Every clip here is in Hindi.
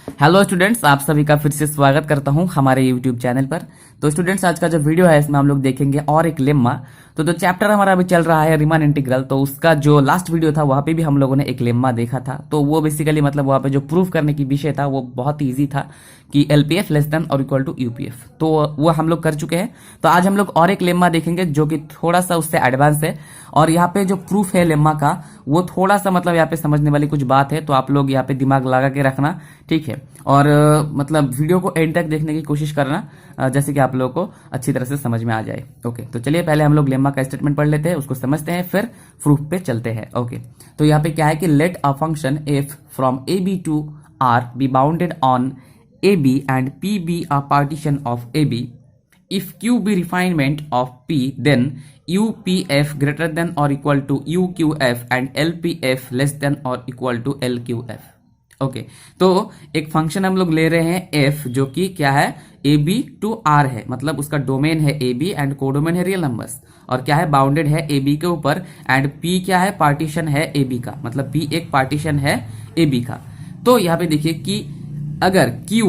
हेलो स्टूडेंट्स, आप सभी का फिर से स्वागत करता हूं हमारे यूट्यूब चैनल पर। तो स्टूडेंट्स, आज का जो वीडियो है इसमें हम लोग देखेंगे और एक लेम्मा। तो जो चैप्टर हमारा अभी चल रहा है रीमान इंटीग्रल, तो उसका जो लास्ट वीडियो था वहां पे भी हम लोगों ने एक लेम्मा देखा था। तो वो बेसिकली मतलब वहां पे जो प्रूफ करने की विषय था वो बहुत ईजी था कि एलपीएफ लेस देन और इक्वल टू यूपीएफ। तो वो हम लोग कर चुके हैं। तो आज हम लोग और एक लेम्मा देखेंगे जो कि थोड़ा सा उससे एडवांस है। और यहाँ पे जो प्रूफ है लेम्मा का वो थोड़ा सा मतलब यहाँ पे समझने वाली कुछ बात है, तो आप लोग यहाँ पे दिमाग लगा के रखना, ठीक है। और मतलब वीडियो को एंड तक देखने की कोशिश करना, जैसे कि आप लोगों को अच्छी तरह से समझ में आ जाए। ओके, तो चलिए पहले हम लोग लेम्मा का स्टेटमेंट पढ़ लेते हैं, उसको समझते हैं, फिर प्रूफ पे चलते हैं। ओके, तो यहाँ पे क्या है कि let a function F from A B to R be bounded on A B and P be a partition of A B. If Q be refinement of P, then UPF greater than or equal to UQF and LPF less than or equal to LQF. Okay, तो एक फंक्शन हम लोग ले रहे हैं f, जो कि क्या है ए बी टू आर है, मतलब उसका डोमेन है ए बी एंड कोडोमेन है रियल नंबर्स, और क्या है बाउंडेड है ए बी के ऊपर, एंड p क्या है पार्टीशन है ए बी का, मतलब p एक पार्टीशन है ए बी का। तो यहाँ पे देखिए कि अगर q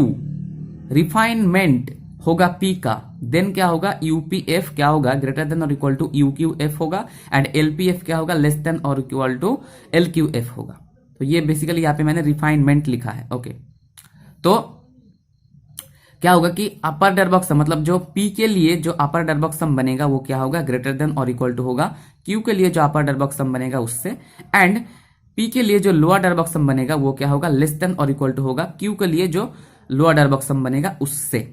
रिफाइनमेंट होगा p का, देन क्या होगा यूपीएफ क्या होगा ग्रेटर देन और इक्वल टू यूक्यूएफ होगा, एंड एलपीएफ क्या होगा लेस देन और इक्वल टू एलक्यूएफ होगा। तो ये बेसिकली यहाँ पे मैंने रिफाइनमेंट लिखा है। ओके, तो क्या होगा कि अपर डर बॉक्स मतलब जो p के लिए जो अपर डर बॉक्स सम बनेगा वो क्या होगा ग्रेटर देन और इक्वल टू होगा q के लिए जो अपर डर बॉक्स सम बनेगा उससे, एंड p के लिए जो लोअर डर बॉक्स सम बनेगा वो क्या होगा लेस देन और इक्वल टू होगा q के लिए जो लोअर डर बॉक्स सम बनेगा उससे।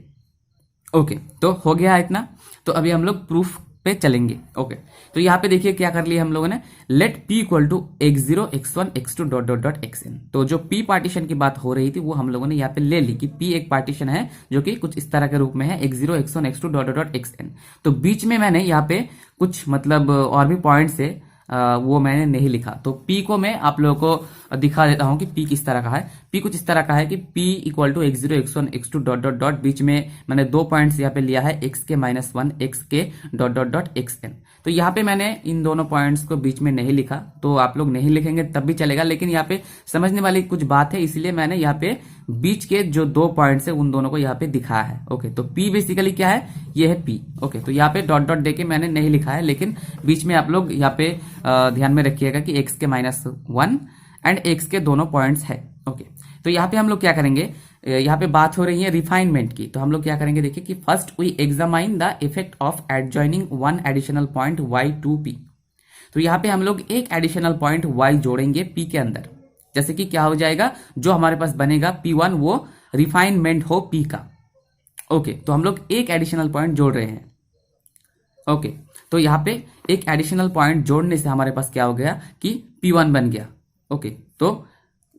ओके, तो हो गया इतना। तो अभी हम लोग प्रूफ पे चलेंगे। ओके, तो यहाँ पे देखिए क्या कर लिया हम लोगों ने, let p equal to x0 x1 x2 dot dot dot xn। तो जो p पार्टीशन की बात हो रही थी वो हम लोगों ने यहाँ पे ले ली कि p एक पार्टीशन है जो कि कुछ इस तरह के रूप में है x0 x1 x2 dot dot dot xn। तो बीच में मैंने यहाँ पे कुछ मतलब और भी पॉइंट्स है, वो मैंने नहीं लिखा। तो p को मैं आप लोगों को दिखा देता हूं कि p किस तरह का है। p कुछ इस तरह का है कि p equal to x0 x1 x2 dot dot dot, बीच में मैंने दो पॉइंट्स यहाँ पे लिया है x के -1 x के डॉट डॉट डॉट xn। तो यहाँ पे मैंने इन दोनों पॉइंट्स को बीच में नहीं लिखा, तो आप लोग नहीं लिखेंगे तब भी चलेगा, लेकिन यहाँ पे समझने वाली कुछ बात है, इसलिए मैंने यहाँ पे बीच के जो दो पॉइंट्स है उन दोनों को यहाँ पे दिखाया है। ओके, तो p बेसिकली क्या है, ये है p। ओके, तो यहाँ पे डॉट डॉट देके मैंने नहीं लिखा है, लेकिन बीच में आप लोग यहाँ पे ध्यान में रखिएगा कि x के -1 एंड x के दोनों पॉइंट्स है। ओके, तो यहाँ पे हम लोग क्या करेंगे, यहाँ पे बात हो रही है रिफाइनमेंट की, तो हम लोग क्या करेंगे देखिए कि first we examine the effect of adjoining one additional point y to p। तो यहाँ पे हम लोग एक एडिशनल पॉइंट y जोड़ेंगे p के अंदर, जैसे कि क्या हो जाएगा, जो हमारे पास बनेगा p1 वो रिफाइनमेंट हो p का। ओके, तो हम लोग एक एडिशनल पॉइंट जोड़ रहे हैं। ओके, तो यहाँ पे एक एडिशनल पॉइंट जोड़ने से हमारे पास क्या हो गया कि p1 बन गया। ओके, तो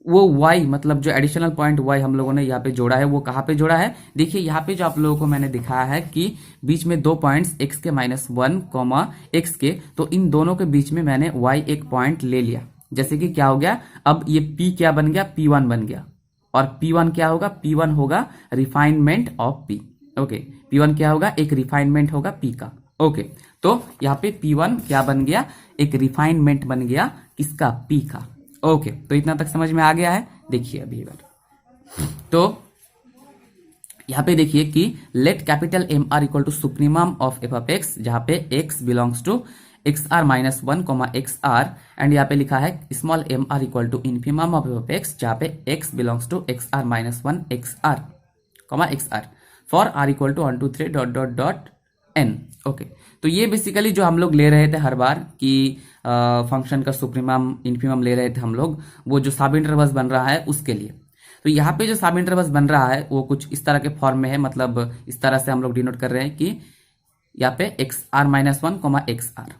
वो y मतलब जो एडिशनल पॉइंट y हम लोगों ने यहाँ पे जोड़ा है वो कहाँ पे जोड़ा है, देखिए यहाँ पे जो आप लोगों को मैंने दिखाया है कि बीच में दो पॉइंट्स x के -1 कॉमा x के, तो इन दोनों के बीच में मैंने y एक पॉइंट ले लिया, जैसे कि क्या हो गया, अब ये p क्या बन गया, p1 बन गया, और p1 क्या होगा, p1 होगा refinement of p। Okay, p1 क्या होगा, एक रिफाइनमेंट होगा p का। ओके, तो यहाँ पे p1 क्या बन गया, एक रिफाइनमेंट बन गया किसका, p का। ओके, तो इतना तक समझ में आ गया है। देखिए अभी तो यहाँ पे देखिए कि let capital M R equal to supremum of F of X, जहाँ पे x belongs to X R -1 comma X R, and यहाँ पे लिखा है small M R equal to infimum of F of X, जहाँ पे x belongs to X R -1 X R comma X R for R equal to 1 2 3 dot dot dot n। Okay, तो ये बेसिकली जो हम लोग ले रहे थे हर बार कि फंक्शन का सुप्रीमम इन्फिमम ले रहे थे हम लोग, वो जो सब इंटरवल्स बन रहा है उसके लिए। तो यहाँ पे जो सब इंटरवल्स बन रहा है वो कुछ इस तरह के फॉर्म में है, मतलब इस तरह से हम लोग डिनोट कर रहे हैं कि यहाँ पे X R -1 comma X R.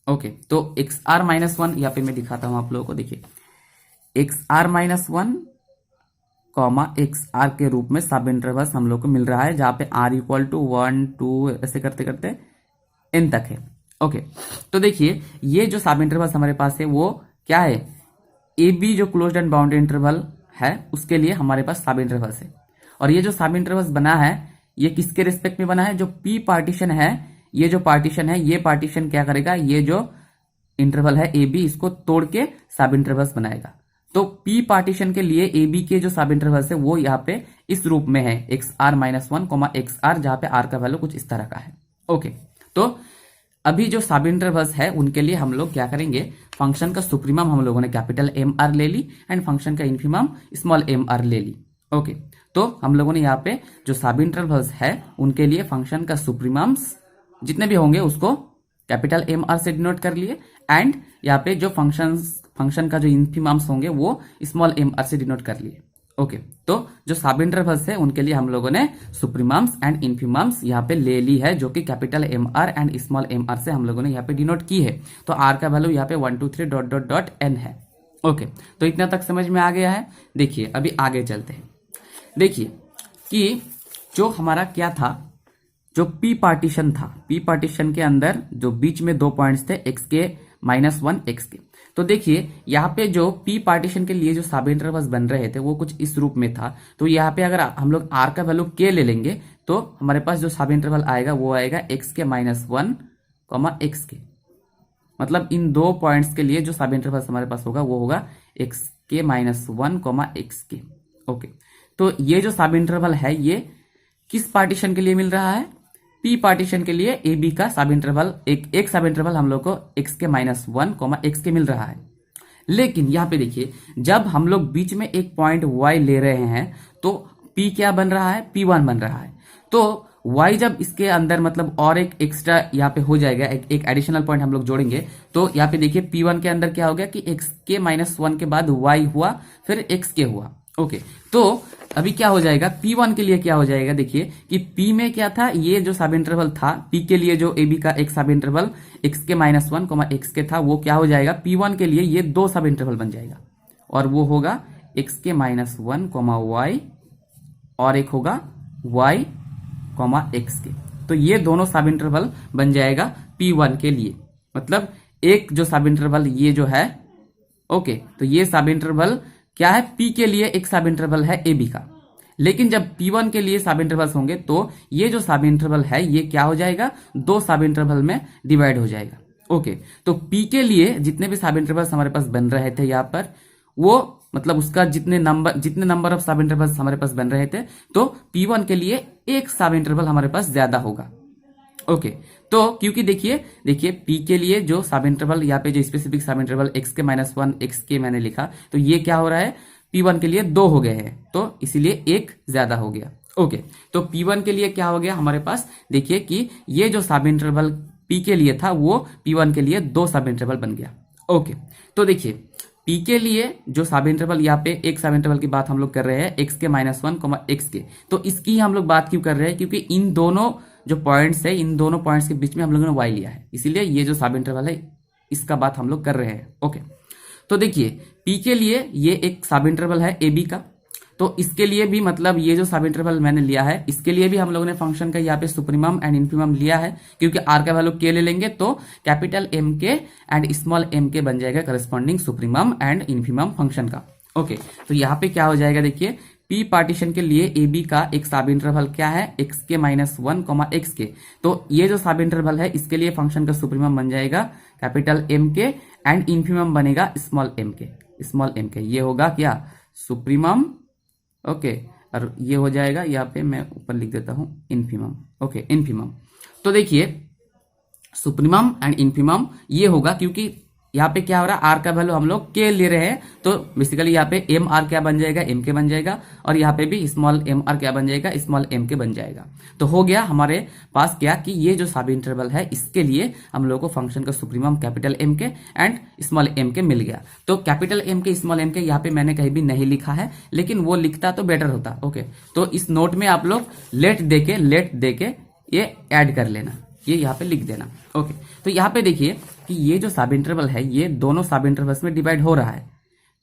Okay, तो एक्स आर -1 यहाँ पे मैं दिखाता हूँ आप लोगों को, देखिए X R -1 comma X R के रूप में सब इंटरवल्स हम लोग को मिल रहा है, जहां पे आर इक्वल टू 1 2 ऐसे करते करते n तक है। ओके, तो देखिए ये जो सब इंटरवल्स हमारे पास है वो क्या है, ए बी जो क्लोज्ड एंड बाउंडेड इंटरवल है उसके लिए हमारे पास सब इंटरवल्स है, और ये जो सब इंटरवल्स बना है ये किसके रिस्पेक्ट में बना है, जो p पार्टीशन है, ये जो पार्टीशन है ये पार्टीशन क्या करेगा, ये जो इंटरवल है ए बी इसको तोड़ के सब इंटरवल्स बनाएगा। तो पी पार्टीशन के लिए ए बी के जो सब इंटरवल्स है वो यहाँ पे इस रूप में है X R minus one comma X R, जहां पे आर का वैल्यू कुछ इस तरह का है। ओके, तो अभी जो सब इंटरवल्स है उनके लिए हम लोग क्या करेंगे, फंक्शन का सुप्रीमम हम लोगों ने कैपिटल एम आर ले ली एंड फंक्शन का इन्फीमम स्मॉल एम आर ले ली। ओके, तो हम लोगों ने यहाँ पे जो सब इंटरवल्स है उनके लिए फंक्शन का सुप्रीमम्स जितने भी होंगे उसको कैपिटल एम आर से डिनोट कर लिए एंड यहाँ पे जो फंक्शन का जो इन्फीमम्स होंगे वो स्मॉल एम आर से डिनोट कर लिए। ओके, तो जो सब इंटरवल्स है उनके लिए हम लोगों ने सुप्रीमम्स एंड इन्फीमम्स यहाँ पे ले ली है, जो कि capital M R and small M R से हम लोगों ने यहाँ पे डिनोट की है। तो आर का वैल्यू यहाँ पे 1 2 3 डॉट डॉट डॉट एन है। ओके, तो इतना तक समझ में आ गया है। देखिए अभी आगे चलते हैं। देखिए कि जो हमारा क्या था, जो पी पार्टीशन था, पी पार्टीशन के अंदर जो बीच में दो पॉइंट्स थे x K minus one x के, तो देखिए यहाँ पे जो पी पार्टीशन के लिए जो सब इंटरवल्स बन रहे थे वो कुछ इस रूप में था। तो यहाँ पे अगर हम लोग आर का वैल्यू के ले लेंगे तो हमारे पास जो सब इंटरवल आएगा वो आएगा x K minus one comma x के, मतलब इन दो पॉइंट्स के लिए जो सब इंटरवल्स हमारे पास होगा वो होगा x K minus one comma x के। ओके, तो ये जो सब इंटरवल है ये किस पार्टीशन के लिए मिल रहा है, पी पार्टीशन के लिए ए बी का सब इंटरवल, एक सब इंटरवल हम लोग को x K minus one comma x के मिल रहा है। लेकिन यहाँ पे देखिए जब हम लोग बीच में एक पॉइंट y ले रहे हैं तो p क्या बन रहा है, p1 बन रहा है। तो y जब इसके अंदर मतलब और एक एक्स्ट्रा यहाँ पे हो जाएगा, एक एडिशनल पॉइंट हम लोग जोड़ेंगे, तो यहाँ पे देखिए p1 के अंदर क्या हो गया कि x के माइनस वन के बाद y हुआ फिर x के हुआ। ओके, तो अभी क्या हो जाएगा, P1 के लिए क्या हो जाएगा, देखिए कि P में क्या था, ये जो सब इंटरवल था P के लिए जो AB का एक सब interval x K minus one comma x के था, वो क्या हो जाएगा, P1 के लिए ये दो सब इंटरवल बन जाएगा और वो होगा x K minus one coma Y और एक होगा y कोमा एक्स के। तो ये दोनों सब इंटरवल बन जाएगा P1 के लिए, मतलब एक जो सब इंटरवल ये जो है, ओके, तो ये सब इंटरवल क्या है, P के लिए एक सब इंटरवल है AB का। लेकिन जब P1 के लिए सब इंटरवल्स होंगे तो ये जो सब इंटरवल है ये क्या हो जाएगा, दो सब इंटरवल में डिवाइड हो जाएगा। ओके, तो P के लिए जितने भी सब इंटरवल्स हमारे पास बन रहे थे यहाँ पर, वो मतलब उसका जितने नंबर ऑफ सब इंटरवल्स हमारे पास बन रहे थे, तो P1 के लिए एक सब इंटरवल हमारे पास ज्यादा होगा। ओके, तो क्योंकि देखिए P के लिए जो सब इंटरवल यहाँ पे जो स्पेसिफिक सब interval x K minus one x के मैंने लिखा, तो ये क्या हो रहा है, P1 के लिए दो हो गए हैं, तो इसीलिए एक ज्यादा हो गया। ओके, तो P1 के लिए क्या हो गया हमारे पास, देखिए कि ये जो सब इंटरवल P के लिए था वो P1 के लिए दो सब इंटरवल बन गया। ओके, तो देखिए P के लिए जो सब इंटरवल यहाँ पे एक सब इंटरवल की बात हम लोग कर रहे हैं x K minus one comma x के, तो इसकी हम लोग बात क्यों कर रहे हैं, क्योंकि इन दोनों जो पॉइंट्स है इन दोनों पॉइंट्स के बीच में हम लोगों ने y लिया है, इसीलिए ये जो सब इंटरवल है इसका बात हम लोग कर रहे हैं। ओके, तो देखिए P के लिए ये एक सब इंटरवल है AB का, तो इसके लिए भी मतलब ये जो सब इंटरवल मैंने लिया है इसके लिए भी हम लोगों ने फंक्शन का यहाँ पे सुप्रीमम एंड इन्फीमम लिया है, क्योंकि r का वैल्यू k ले लेंगे तो कैपिटल M के एंड स्मॉल m के बन जाएगा corresponding supremum and infimum function का। ओके, तो यहाँ पे क्या हो जाएगा, देखिए P पार्टीशन के लिए AB का एक सब इंटरवल क्या है, x K minus one comma x के, तो ये जो सब इंटरवल है इसके लिए फंक्शन का सुप्रीमम बन जाएगा कैपिटल M के एंड इन्फीमम बनेगा स्मॉल m के, ये होगा क्या, सुप्रीमम। ओके, और ये हो जाएगा यहाँ पे मैं ऊपर लिख देता हूं इन्फीमम। ओके, इन्फीमम, तो देखिए सुप्रीमम एंड इन्फीमम ये होगा, क्योंकि यहाँ पे क्या हो रहा है, आर का वैल्यू हम लोग के ले रहे हैं, तो बेसिकली यहाँ पे एम आर क्या बन जाएगा, एम के बन जाएगा, और यहाँ पे भी स्मॉल एम आर क्या बन जाएगा, स्मॉल एम के बन जाएगा। तो हो गया हमारे पास क्या कि ये जो सब इंटरवल है इसके लिए हम लोग को फंक्शन का supremum capital M K and small M के मिल गया। तो कैपिटल एम के स्मॉल एम के यहाँ पे मैंने कहीं भी नहीं लिखा है, लेकिन वो लिखता तो बेटर होता। ओके, तो इस नोट में आप लोग लेट देके ये ऐड कर लेना, ये यहाँ पे लिख देना। ओके, तो यहाँ पे देखिए कि ये जो सब इंटरवल है ये दोनों सब इंटरवल्स में डिवाइड हो रहा है,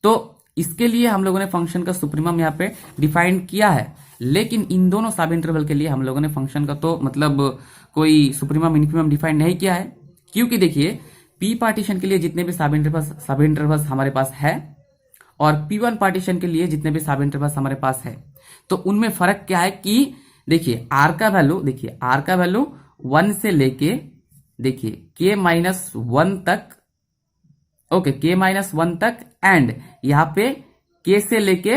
तो इसके लिए हम लोगों ने फंक्शन का सुप्रीमम यहाँ पे डिफाइन किया है, लेकिन इन दोनों सब इंटरवल के लिए हम लोगों ने फंक्शन का तो मतलब कोई सुप्रीमम इन्फीमम डिफाइन नहीं किया है, क्योंकि देखिए P पार्टीशन के लिए जितने भी सब इंटरवल्स हमारे पास है और P1 पार्टीशन के लिए जितने भी सब इंटरवल्स हमारे पास है, तो उनमें फर्क क्या है कि देखिए R का वैल्यू 1 से लेके देखिए k माइनस वन तक, ओके, k माइनस वन तक, एंड यहाँ पे के से लेके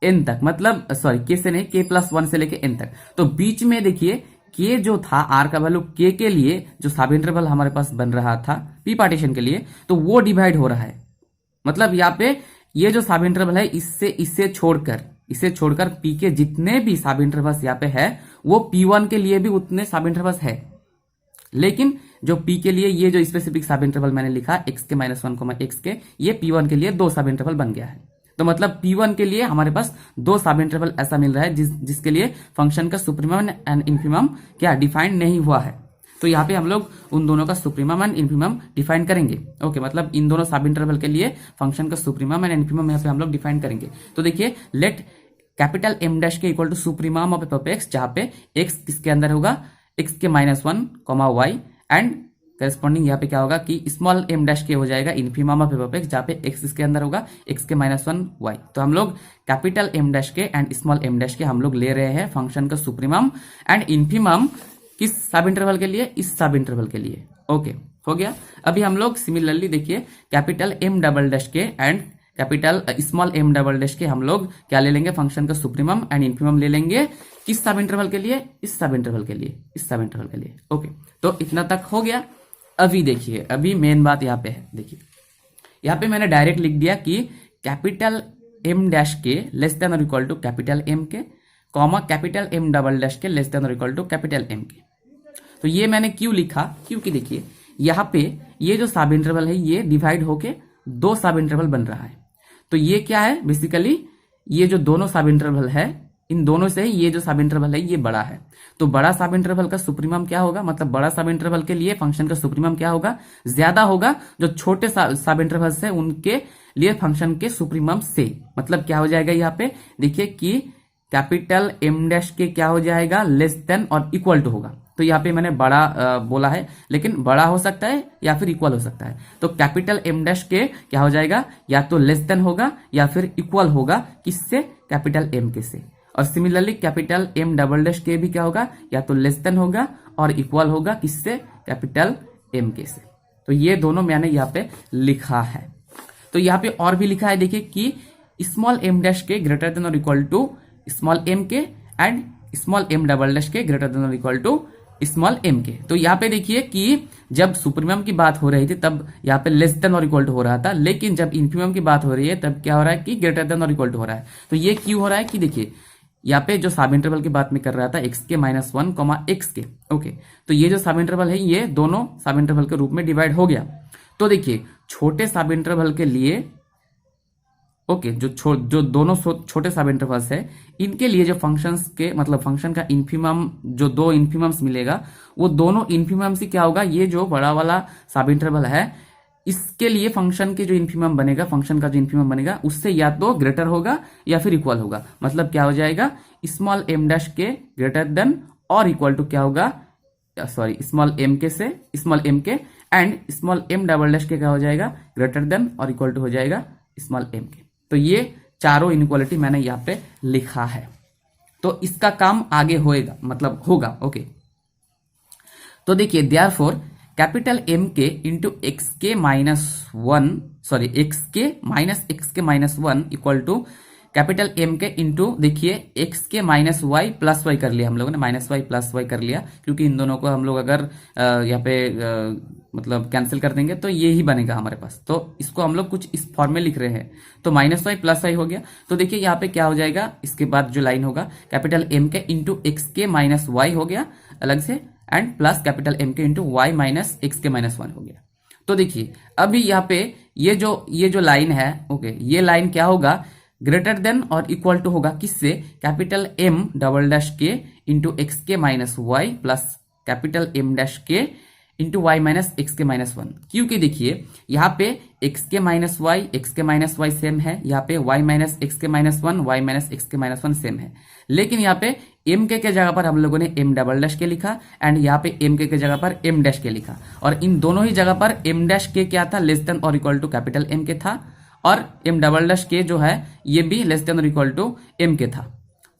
एन तक, मतलब सॉरी के से नहीं, के प्लस 1 से लेके एन तक। तो बीच में देखिए के जो था आर का वैल्यू के लिए जो सब इंटरवल हमारे पास बन रहा था पी पार्टीशन के लिए, तो वो डिवाइड हो रहा है। मतलब यहाँ पे ये जो सब इंटरवल है इसे छोड़कर पी के जितने भी सब इंटरवल्स यहाँ पे है वो P1 के लिए भी उतने सब इंटरवल्स है। लेकिन जो P के लिए ये जो स्पेसिफिक सब इंटरवल मैंने लिखा x के -1, x के, ये P1 के लिए 2 सब इंटरवल बन गया है। तो मतलब P1 के लिए हमारे पास 2 सब इंटरवल ऐसा मिल रहा है जिसके लिए फंक्शन का सुप्रीमम एंड इन्फीमम क्या डिफाइन नहीं हुआ है। तो यहाँ पे हम लोग उन दोनों का सुप्रीमम एंड इन्फीमम डिफाइन करेंगे। ओके, मतलब इन दोनों सब इंटरवल के लिए फंक्शन का सुप्रीमम एंड इन्फीमम यहाँ पे हम लोग डिफाइन करेंगे। तो देखिए, let capital M dash K equal to supremum of F X, जहां पे एक्स किसके अंदर होगा, x K -1, Y, and corresponding यहाँ पे क्या होगा कि स्मॉल एम डैश के हो जाएगा इन्फीमम ऑफ एफ एक्स, जहां पे एक्स इसके अंदर होगा एक्स के -1, वाई। तो हम लोग capital M dash K and small M dash K हम लोग ले रहे हैं फंक्शन का सुप्रीमम एंड इन्फीमम किस सब इंटरवल के लिए, इस सब इंटरवल के लिए। ओके, हो गया। अभी हम लोग सिमिलरली देखिए capital M double dash K and capital small M double dash K हम लोग क्या ले लेंगे, फंक्शन का सुप्रीमम एंड इन्फीमम ले लेंगे किस सब इंटरवल के लिए, इस सब इंटरवल के लिए, इस सब इंटरवल के लिए। ओके, तो इतना तक हो गया। अभी देखिए, अभी मेन बात यहाँ पे है। देखिए यहाँ पे मैंने डायरेक्ट लिख दिया कि capital M dash K less than और equal to capital M K, comma capital M double dash K less than और equal to capital M K. तो ये मैंने क्यों लिखा, क्योंकि देखिए यहाँ पे ये जो सब इंटरवल है ये डिवाइड होके 2 सब इंटरवल बन रहा है। तो ये क्या है, बेसिकली ये जो दोनों सब इंटरवल है, इन दोनों से ये जो सब इंटरवल है ये बड़ा है। तो बड़ा सब इंटरवल का सुप्रीमम क्या होगा, मतलब बड़ा सब इंटरवल के लिए फंक्शन का सुप्रीमम क्या होगा, ज्यादा होगा जो छोटे सब इंटरवल्स है उनके लिए फंक्शन के सुप्रीमम से। मतलब क्या हो जाएगा यहाँ पे देखिए कि कैपिटल एम डैश के क्या हो जाएगा, लेस देन और इक्वल टू होगा। तो यहाँ पे मैंने बड़ा बोला है, लेकिन बड़ा हो सकता है या फिर इक्वल हो सकता है। तो कैपिटल एम डैश के क्या हो जाएगा, या तो लेस देन होगा या फिर इक्वल होगा किससे, कैपिटल एम के से। और similarly capital M double dash K भी क्या होगा, या तो लेस देन होगा और इक्वल होगा किससे, कैपिटल एम के से। तो ये दोनों मैंने यहाँ पे लिखा है। तो यहाँ पे और भी लिखा है देखिए कि small M dash K greater than और equal to small M K and small M double dash K greater than और equal to small M K. तो यहाँ पे देखिए कि जब सुप्रीमम की बात हो रही थी तब यहाँ पे लेस देन और इक्वल टू हो रहा था, लेकिन जब इन्फीमम की बात हो रही है तब क्या हो रहा है कि ग्रेटर देन और इक्वल टू हो रहा है। तो ये क्यों हो रहा है कि देखिए यहाँ पे जो सब इंटरवल की बात में कर रहा था एक्स के -1, एक्स के। ओके, तो ये जो सब इंटरवल है ये दोनों सब इंटरवल के रूप में डिवाइड हो गया। तो देखिए छोटे सब इंटरवल के लिए ओके, जो दोनों छोटे सब इंटरवल्स है इनके लिए जो फंक्शंस के मतलब फंक्शन का इन्फीमम जो 2 इन्फीमम्स मिलेगा वो दोनों इन्फीमम से क्या होगा, ये जो बड़ा वाला सब इंटरवल है इसके लिए फंक्शन के जो इन्फीमम बनेगा, फंक्शन का जो इन्फीमम बनेगा उससे या तो ग्रेटर होगा या फिर इक्वल होगा। मतलब क्या हो जाएगा, small M dash K greater than और इक्वल टू क्या होगा, सॉरी स्मॉल एम के से small M K and small M double dash K क्या हो जाएगा, ग्रेटर देन और इक्वल टू हो जाएगा स्मॉल एम के। तो ये चारों इनइक्वालिटी मैंने यहाँ पे लिखा है। तो इसका काम आगे होएगा, मतलब होगा। ओके, तो देखिए therefore capital M K into X K -1 sorry x K -1 equal to capital M K into देखिए x K -y plus Y कर लिया हम लोगों ने, -y प्लस वाई कर लिया, क्योंकि इन दोनों को हम लोग अगर यहाँ पे मतलब कैंसिल कर देंगे तो ये ही बनेगा हमारे पास। तो इसको हम लोग कुछ इस फॉर्म में लिख रहे हैं। तो -y प्लस वाई हो गया। तो देखिए यहाँ पे क्या हो जाएगा, इसके बाद जो लाइन होगा capital M K into X K -y हो गया अलग से, and plus capital M K into y minus X K -1 हो गया। तो देखिए अभी यहाँ पे ये जो लाइन है, ओके, ये लाइन क्या होगा, ग्रेटर देन और इक्वल टू होगा किससे, capital M double dash K into X K -y plus capital M dash K into y minus X K -1। क्योंकि देखिए यहाँ पे x के -y सेम है, यहाँ पे y minus X K -1 y minus X K -1 same है, लेकिन यहाँ पे m के जगह पर हम लोगों ने m डबल डैश के लिखा एंड यहाँ पे m के जगह पर m डैश के लिखा, और इन दोनों ही जगह पर m डैश के क्या था, लेस देन और इक्वल टू कैपिटल M के था, और m डबल डैश के जो है ये भी लेस देन और इक्वल टू M के था।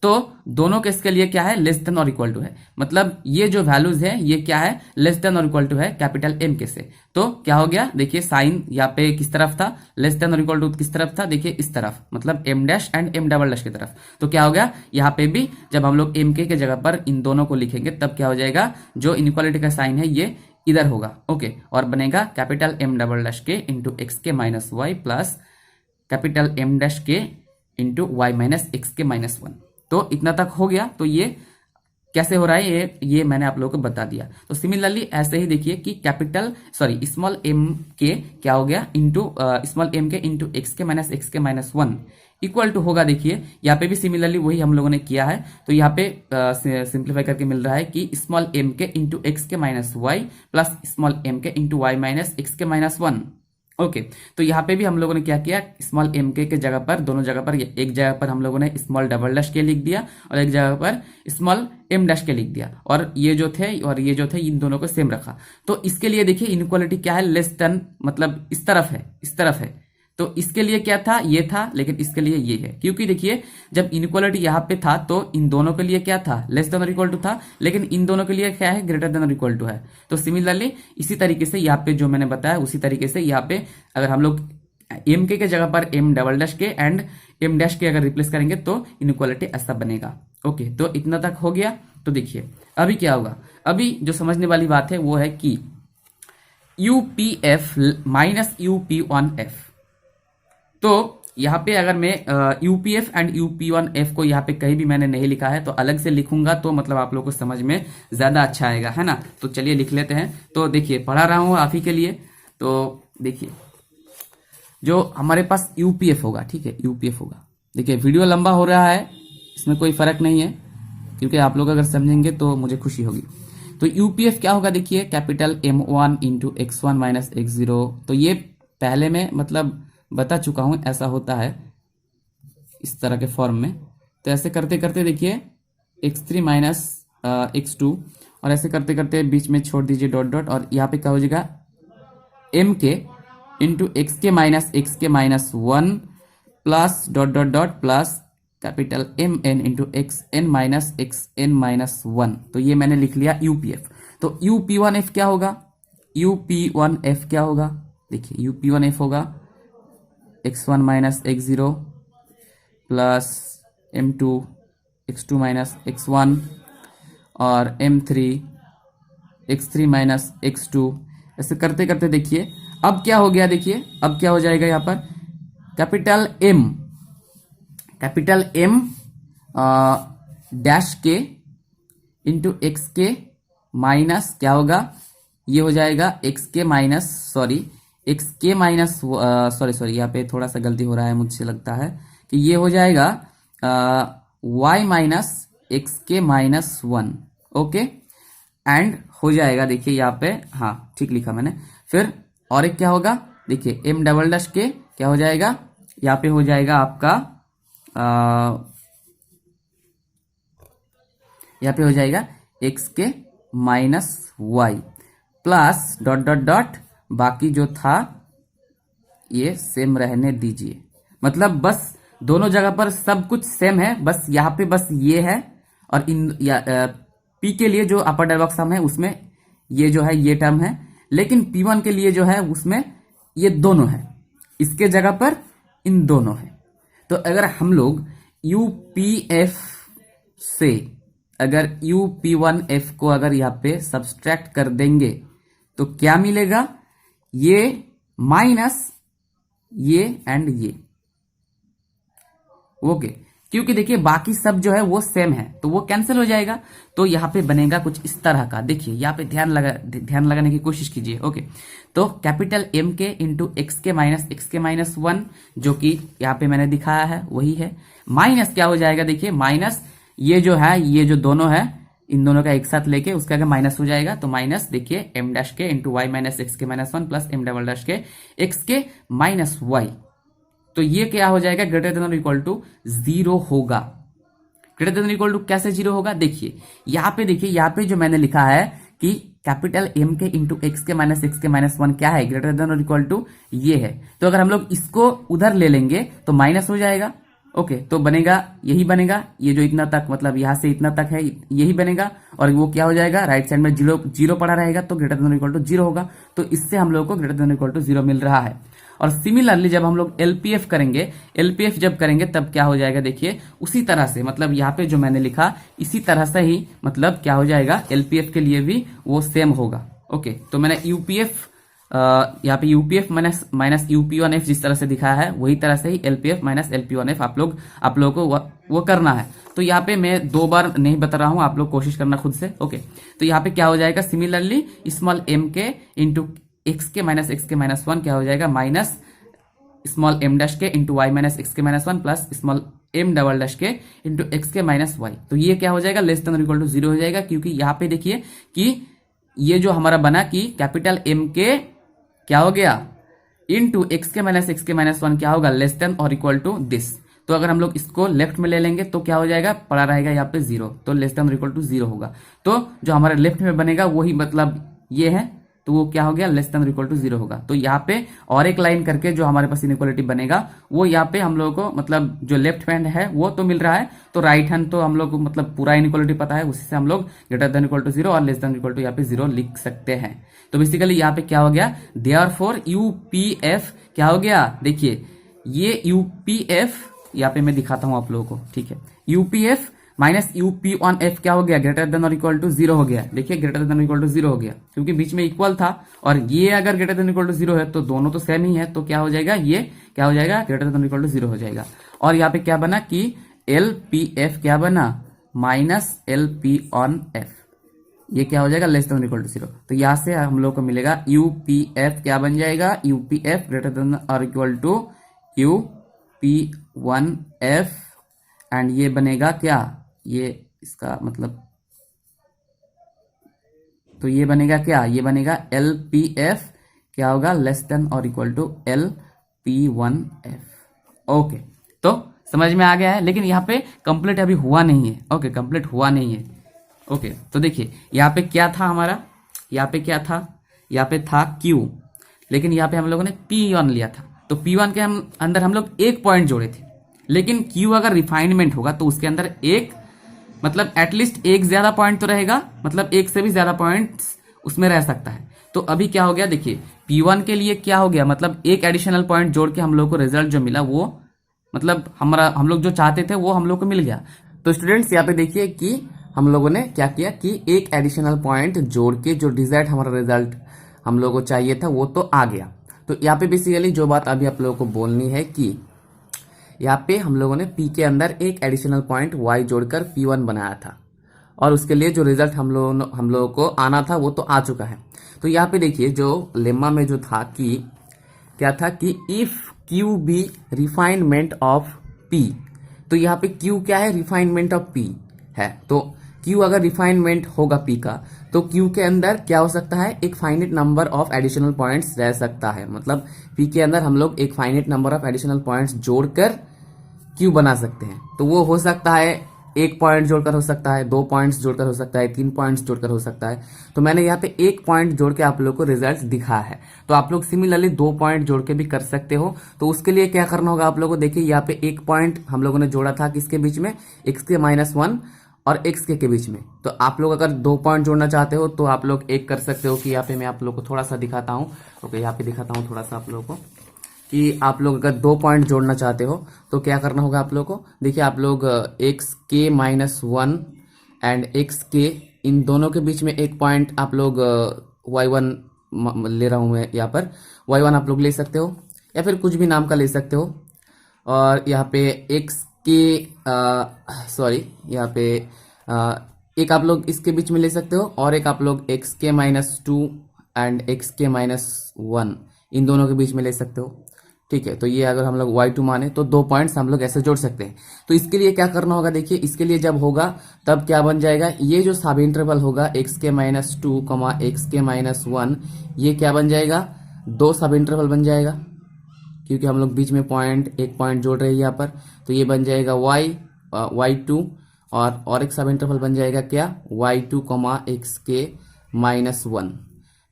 तो दोनों केस के लिए क्या है, लेस देन और इक्वल टू है। मतलब ये जो वैल्यूज है ये क्या है, लेस देन और इक्वल टू है कैपिटल एम के से। तो क्या हो गया, देखिए साइन यहाँ पे किस तरफ था, लेस देन और इक्वल टू किस तरफ था, देखिए इस तरफ, मतलब M dash and M double dash की तरफ। तो क्या हो गया, यहाँ पे भी जब हम लोग एम के जगह पर इन दोनों को लिखेंगे तब क्या हो जाएगा, जो इनइक्वालिटी का साइन है ये इधर होगा। ओके, और बनेगा capital M double dash K into X K minus Y plus capital M dash K into Y minus X K minus one. तो इतना तक हो गया। तो ये कैसे हो रहा है ये मैंने आप लोगों को बता दिया। तो सिमिलरली ऐसे ही देखिए कि स्मॉल एम के क्या हो गया, into small M K into X K minus one equal to होगा। देखिए यहाँ पे भी सिमिलरली वही हम लोगों ने किया है। तो यहाँ पे सिंप्लीफाई करके मिल रहा है कि small M K into X K minus Y plus small M K into Y minus X K minus one. Okay, तो यहाँ पे भी हम लोगों ने क्या किया, स्मॉल एम के जगह पर, दोनों जगह पर, एक जगह पर हम लोगों ने स्मॉल डबल डैश के लिख दिया और एक जगह पर स्मॉल एम डैश के लिख दिया, और ये जो थे इन दोनों को सेम रखा। तो इसके लिए देखिए इनइक्वालिटी क्या है, लेस देन, मतलब इस तरफ है। तो इसके लिए क्या था, ये था, लेकिन इसके लिए ये है, क्योंकि देखिए जब इनइक्वालिटी यहाँ पे था तो इन दोनों के लिए क्या था, लेस देन और इक्वल टू था, लेकिन इन दोनों के लिए क्या है, ग्रेटर देन और इक्वल टू है। तो सिमिलरली इसी तरीके से यहाँ पे जो मैंने बताया उसी तरीके से यहाँ पे अगर हम लोग एम के जगह पर M double dash K and M dash के अगर रिप्लेस करेंगे तो इनइक्वालिटी ऐसा बनेगा। ओके, तो इतना तक हो गया। तो देखिए अभी क्या होगा, अभी जो समझने वाली बात है वो है कि यूपीएफ माइनस यूपी1एफ। तो यहाँ पे अगर मैं यूपीएफ एंड यूपी1एफ को यहाँ पे कहीं भी मैंने नहीं लिखा है तो अलग से लिखूंगा तो मतलब आप लोगों को समझ में ज्यादा अच्छा आएगा, है ना। तो चलिए लिख लेते हैं। तो देखिए पढ़ा रहा हूँ आप ही के लिए। तो देखिए जो हमारे पास यूपीएफ होगा, ठीक है, यूपीएफ होगा। देखिए वीडियो लंबा हो रहा है, इसमें कोई फर्क नहीं है, क्योंकि आप लोग अगर समझेंगे तो मुझे खुशी होगी। तो यूपीएफ क्या होगा, देखिए कैपिटल M1 इंटू एक्स1 माइनस x0। तो ये पहले में मतलब बता चुका हूं, ऐसा होता है इस तरह के फॉर्म में। तो ऐसे करते करते देखिए x3 माइनस x2, और ऐसे करते करते बीच में छोड़ दीजिए डॉट डॉट, और यहाँ पे क्या हो जाएगा m के into X K minus one plus dot dot dot plus capital mn into xn minus one. तो ये मैंने लिख लिया यूपीएफ। तो यूपी1एफ क्या होगा, यूपी1एफ क्या होगा, देखिए यूपी1एफ होगा x1 minus x0 plus m2 x2 minus x1 और m3 x3 माइनस x2। ऐसे करते करते देखिए अब क्या हो गया, देखिए अब क्या हो जाएगा, यहाँ पर capital M dash K into X K minus क्या होगा, ये हो जाएगा एक्स के माइनस यहाँ पे थोड़ा सा गलती हो रहा है, मुझे लगता है कि ये हो जाएगा y minus X K minus one. Okay, and हो जाएगा, देखिए यहाँ पे, हाँ ठीक लिखा मैंने। फिर और एक क्या होगा, देखिए m डबल डैश के क्या हो जाएगा, यहाँ पे हो जाएगा आपका यहाँ पे हो जाएगा x K minus Y plus dot dot dot, बाकी जो था ये सेम रहने दीजिए। मतलब बस दोनों जगह पर सब कुछ सेम है, बस यहाँ पे बस ये है, और पी के लिए जो अपर डायलॉग सम है उसमें ये जो है ये टर्म है, लेकिन P1 के लिए जो है उसमें ये दोनों है, इसके जगह पर इन दोनों है। तो अगर हम लोग यूपीएफ से अगर यूपी1एफ को अगर यहाँ पे सब्सट्रैक्ट कर देंगे तो क्या मिलेगा, ये माइनस ये एंड ये। ओके, क्योंकि देखिए बाकी सब जो है वो सेम है तो वो कैंसिल हो जाएगा। तो यहाँ पे बनेगा कुछ इस तरह का, देखिए यहाँ पे ध्यान लगाने की कोशिश कीजिए। ओके, तो कैपिटल M के into X K minus one, जो कि यहाँ पे मैंने दिखाया है वही है, माइनस क्या हो जाएगा, देखिए माइनस ये जो है, ये जो दोनों है इन दोनों का एक साथ लेके उसका अगर माइनस हो जाएगा तो माइनस देखिए m dash K into Y minus X K minus one plus m double dash के एक्स के माइनस वाई। तो ये क्या हो जाएगा, ग्रेटर देन और इक्वल टू जीरो होगा। ग्रेटर देन इक्वल टू कैसे जीरो होगा, देखिए यहाँ पे जो मैंने लिखा है कि कैपिटल M के into X K minus one क्या है, ग्रेटर देन और इक्वल टू ये है। तो अगर हम लोग इसको उधर ले लेंगे तो माइनस हो जाएगा, ओके, तो बनेगा यही बनेगा, ये जो इतना तक मतलब यहाँ से इतना तक है यही बनेगा, और वो क्या हो जाएगा, राइट साइड में जीरो जीरो पड़ा रहेगा तो greater than equal to zero होगा। तो इससे हम लोग को greater than equal to zero मिल रहा है। और सिमिलरली जब हम लोग एलपीएफ करेंगे, एलपीएफ जब करेंगे तब क्या हो जाएगा, देखिए उसी तरह से, मतलब यहाँ पे जो मैंने लिखा इसी तरह से ही मतलब क्या हो जाएगा, एलपीएफ के लिए भी वो सेम होगा। ओके, तो मैंने यूपीएफ यहाँ पे यूपीएफ माइनस यूपी1एफ जिस तरह से दिखाया है वही तरह से ही एलपीएफ माइनस एलपी1एफ आप लोगों को वो करना है। तो यहाँ पे मैं 2 बार नहीं बता रहा हूँ, आप लोग कोशिश करना खुद से। ओके, तो यहाँ पे क्या हो जाएगा, similarly small M K into X K minus 1 क्या हो जाएगा, minus small M dash K into Y minus X K minus 1 plus small M double dash K into X K minus Y. तो ये क्या हो जाएगा, less than equal to zero हो जाएगा, क्योंकि यहाँ पे देखिए कि ये जो हमारा बना कि कैपिटल एम के क्या हो गया इनटू एक्स के माइनस 1 क्या होगा, लेस देन और इक्वल टू दिस। तो अगर हम लोग इसको लेफ्ट में ले लेंगे तो क्या हो जाएगा, पड़ा रहेगा यहाँ पे जीरो, तो लेस देन और इक्वल टू जीरो होगा। तो जो हमारे लेफ्ट में बनेगा वही मतलब ये है, तो वो क्या हो गया, लेस देन और इक्वल टू जीरो होगा। तो यहाँ पे और एक लाइन करके जो हमारे पास इनइक्वालिटी बनेगा वो यहाँ पे हम लोगों को मतलब जो लेफ्ट हैंड है वो तो मिल रहा है, तो राइट हैंड तो हम लोग को मतलब पूरा इनइक्वालिटी पता है, उसी से हम लोग greater than equal to zero और लेस देन इक्वल टू यहाँ पे जीरो लिख सकते हैं। तो बेसिकली यहाँ पे क्या हो गया, देयरफॉर यूपीएफ क्या हो गया, देखिए ये यूपीएफ यहाँ पे मैं दिखाता हूँ आप लोगों को, ठीक है, यूपीएफ माइनस यूपी1एफ क्या हो गया, ग्रेटर देन और इक्वल टू जीरो हो गया। देखिए greater than equal to zero हो गया, क्योंकि बीच में इक्वल था, और ये अगर greater than equal to zero है तो दोनों तो सेम ही है, तो क्या हो जाएगा, ये क्या हो जाएगा, greater than equal to zero हो जाएगा। और यहाँ पे क्या बना कि एलपीएफ क्या बना, माइनस एलपी1एफ, ये क्या हो जाएगा, less than equal to zero. तो यहाँ से हम लोग को मिलेगा यूपीएफ क्या बन जाएगा, यूपीएफ ग्रेटर देन और इक्वल टू यूपी1एफ, एंड ये बनेगा क्या, ये इसका मतलब, तो ये बनेगा क्या, ये बनेगा एलपीएफ क्या होगा, लेस देन और इक्वल टू एलपी1एफ। ओके, तो समझ में आ गया है, लेकिन यहाँ पे कंप्लीट अभी हुआ नहीं है। ओके, कंप्लीट हुआ नहीं है। ओके, तो देखिए यहाँ पे क्या था हमारा, यहाँ पे क्या था, यहाँ पे था Q, लेकिन यहाँ पे हम लोगों ने P1 लिया था, तो P1 के अंदर हम लोग एक पॉइंट जोड़े थे, लेकिन Q अगर रिफाइनमेंट होगा तो उसके अंदर एक मतलब एटलीस्ट एक ज्यादा पॉइंट तो रहेगा, मतलब एक से भी ज्यादा पॉइंट्स उसमें रह सकता है। तो अभी क्या हो गया, देखिए P1 के लिए क्या हो गया, मतलब एक एडिशनल पॉइंट जोड़ के हम लोग को रिजल्ट जो मिला वो मतलब हम लोग जो चाहते थे वो हम लोग को मिल गया। तो स्टूडेंट्स यहाँ पे देखिए कि हम लोगों ने क्या किया कि एक एडिशनल पॉइंट जोड़ के जो डिजायर्ड हमारा रिजल्ट हम लोगों को चाहिए था वो तो आ गया। तो यहाँ पे बेसिकली जो बात अभी आप लोगों को बोलनी है कि यहाँ पे हम लोगों ने P के अंदर एक एडिशनल पॉइंट Y जोड़कर P1 बनाया था, और उसके लिए जो रिजल्ट हम लोगों को आना था वो तो आ चुका है। तो यहाँ पे देखिए जो लेम्मा में जो था कि क्या था कि if Q be refinement of P, तो यहाँ पे Q क्या है, रिफाइनमेंट ऑफ P है। तो Q अगर रिफाइनमेंट होगा P का, तो Q के अंदर क्या हो सकता है, एक finite number of additional points रह सकता है, मतलब P के अंदर हम लोग एक finite number of additional points जोड़कर Q बना सकते हैं। तो वो हो सकता है एक पॉइंट जोड़कर हो सकता है, 2 पॉइंट्स जोड़कर हो सकता है, 3 पॉइंट्स जोड़कर हो सकता है। तो मैंने यहाँ पे एक पॉइंट जोड़ के आप लोग को रिजल्ट दिखा है, तो आप लोग सिमिलरली 2 पॉइंट जोड़ के भी कर सकते हो। तो उसके लिए क्या करना होगा आप लोगों को, देखिए यहाँ पे एक पॉइंट हम लोगों ने जोड़ा था किसके बीच में, एक्स के माइनस 1 और एक्स के बीच में। तो आप लोग अगर 2 पॉइंट जोड़ना चाहते हो तो आप लोग एक कर सकते हो कि यहाँ पे मैं आप लोग को थोड़ा सा दिखाता हूँ। ओके, यहाँ पे दिखाता हूँ थोड़ा सा आप लोगों को कि आप लोग अगर 2 पॉइंट जोड़ना चाहते हो तो क्या करना होगा आप लोग को। देखिए आप लोग x K minus 1 and x के, इन दोनों के बीच में एक पॉइंट आप लोग y1 ले रहा हूं मैं, यहाँ पर y1 आप लोग ले सकते हो या फिर कुछ भी नाम का ले सकते हो। और यहाँ पे एक्स के यहाँ पे एक आप लोग इसके बीच में ले सकते हो, और एक आप लोग x K minus 2 and x K minus 1 इन दोनों के बीच में ले सकते हो। ठीक है, तो ये अगर हम लोग y2 माने तो 2 पॉइंट्स हम लोग ऐसे जोड़ सकते हैं। तो इसके लिए क्या करना होगा, देखिए इसके लिए जब होगा तब क्या बन जाएगा, ये जो सब इंटरवल होगा x K minus 2 x K minus 1, ये क्या बन जाएगा, 2 सब इंटरवल बन जाएगा, क्योंकि हम लोग बीच में एक पॉइंट जोड़ रहे हैं यहाँ पर। तो ये बन जाएगा y2 और एक सब इंटरवल बन जाएगा क्या, y2 एक्स के माइनस 1।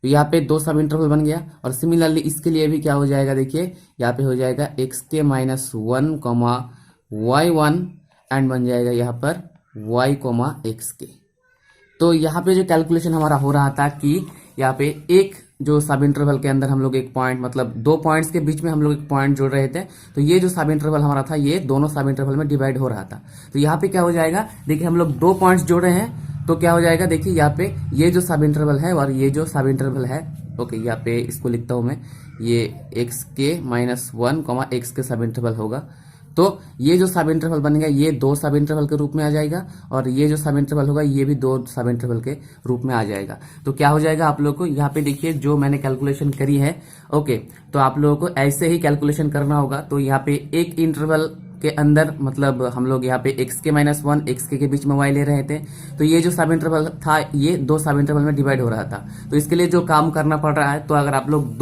तो यहाँ पे 2 सब इंटरवल बन गया। और सिमिलरली इसके लिए भी क्या हो जाएगा, देखिए यहाँ पे हो जाएगा x K minus 1 y1 and बन जाएगा यहाँ पर y कोमा एक्स के। तो यहाँ पे जो कैलकुलेशन हमारा हो रहा था कि यहाँ पे एक जो सब इंटरवल के अंदर हम लोग एक पॉइंट, मतलब 2 पॉइंट्स के बीच में हम लोग एक पॉइंट जोड़ रहे थे, तो ये जो सब इंटरवल हमारा था ये दोनों सब इंटरवल में डिवाइड हो रहा था। तो यहाँ पे क्या हो जाएगा, देखिए हम लोग 2 पॉइंट्स जोड़ रहे हैं तो क्या हो जाएगा, देखिए यहाँ पे ये जो सब इंटरवल है और ये जो सब इंटरवल है, ओके यहाँ पे इसको लिखता हूं मैं, ये x K minus 1 comma x के सब इंटरवल होगा। तो ये जो सब इंटरवल बनेगा ये 2 सब इंटरवल के रूप में आ जाएगा और ये जो सब इंटरवल होगा ये भी 2 सब इंटरवल के रूप में आ जाएगा। तो क्या हो जाएगा आप लोग को यहाँ पे देखिए जो मैंने कैलकुलेशन करी है, ओके, तो आप लोगों को ऐसे ही कैलकुलेशन करना होगा। तो यहाँ पे एक इंटरवल के अंदर मतलब हम लोग यहाँ पे एक्स के माइनस 1 एक्स के बीच में y ले रहे थे, तो ये जो सब इंटरवल था ये 2 सब इंटरवल में डिवाइड हो रहा था। तो इसके लिए जो काम करना पड़ रहा है, तो अगर आप लोग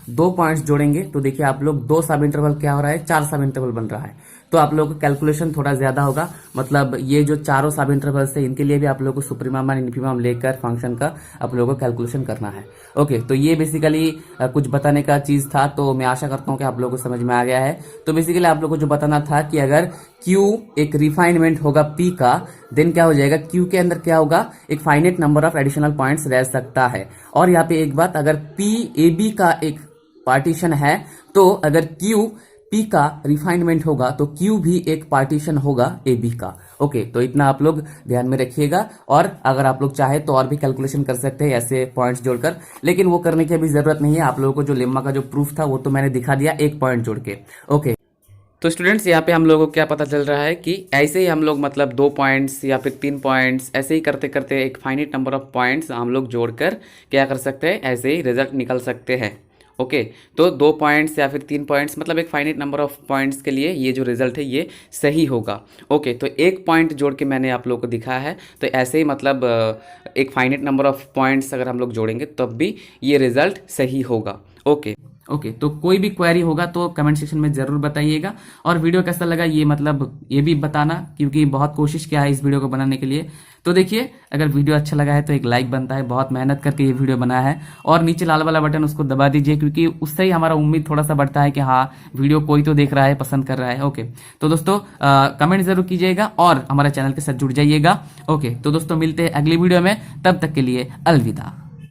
दो पॉइंट्स जोड़ेंगे तो देखिए आप लोग 2 सब इंटरवल क्या हो रहा है, 4 सब इंटरवल बन रहा है। तो आप लोगों को कैलकुलेशन थोड़ा ज्यादा होगा, मतलब ये जो चारों सब इंटरवल्स है इनके लिए भी आप लोगों को सुप्रीमम और इन्फीमम लेकर फंक्शन का आप लोगों को कैलकुलेशन करना है। ओके, तो ये बेसिकली कुछ बताने का चीज था, तो मैं आशा करता हूँ कि आप लोगों को समझ में आ गया है। तो बेसिकली आप लोगों को जो बताना था कि अगर Q एक रिफाइनमेंट होगा P का, देन क्या हो जाएगा, Q के अंदर क्या होगा, एक finite number of additional points रह सकता है। और यहाँ पे एक बात, अगर P AB का एक पार्टीशन है, तो अगर Q P का रिफाइनमेंट होगा तो Q भी एक पार्टीशन होगा AB का। ओके, तो इतना आप लोग ध्यान में रखिएगा। और अगर आप लोग चाहे तो और भी कैलकुलेशन कर सकते हैं ऐसे पॉइंट्स जोड़कर, लेकिन वो करने की अभी जरूरत नहीं है। आप लोगों को जो लेम्मा का जो प्रूफ था वो तो मैंने दिखा दिया एक पॉइंट जोड़ के। ओके, तो स्टूडेंट्स यहाँ पे हम लोगों को क्या पता चल रहा है कि ऐसे ही हम लोग मतलब 2 पॉइंट्स या फिर 3 पॉइंट्स ऐसे ही करते करते एक फाइनिट नंबर ऑफ पॉइंट्स हम लोग जोड़कर क्या कर सकते हैं, ऐसे ही रिजल्ट निकल सकते हैं। ओके, तो 2 पॉइंट्स या फिर 3 पॉइंट्स मतलब एक फाइनिट नंबर ऑफ पॉइंट्स के लिए ये जो रिजल्ट है ये सही होगा। ओके, तो एक पॉइंट जोड़ के मैंने आप लोगों को दिखाया है, तो ऐसे ही मतलब एक फाइनिट नंबर ऑफ पॉइंट्स अगर हम लोग जोड़ेंगे तब भी ये रिजल्ट सही होगा। ओके, तो कोई भी क्वेरी होगा तो कमेंट सेक्शन में जरूर बताइएगा। और वीडियो कैसा लगा ये मतलब ये भी बताना, क्योंकि बहुत कोशिश किया है इस वीडियो को बनाने के लिए। तो देखिए अगर वीडियो अच्छा लगा है तो एक लाइक बनता है, बहुत मेहनत करके ये वीडियो बनाया है। और नीचे लाल वाला बटन उसको दबा दीजिए, क्योंकि उससे ही हमारा उम्मीद थोड़ा सा बढ़ता है कि हाँ वीडियो कोई तो देख रहा है, पसंद कर रहा है। ओके, तो दोस्तों कमेंट जरूर कीजिएगा और हमारे चैनल के साथ जुड़ जाइएगा। ओके, तो दोस्तों मिलते हैं अगली वीडियो में, तब तक के लिए अलविदा।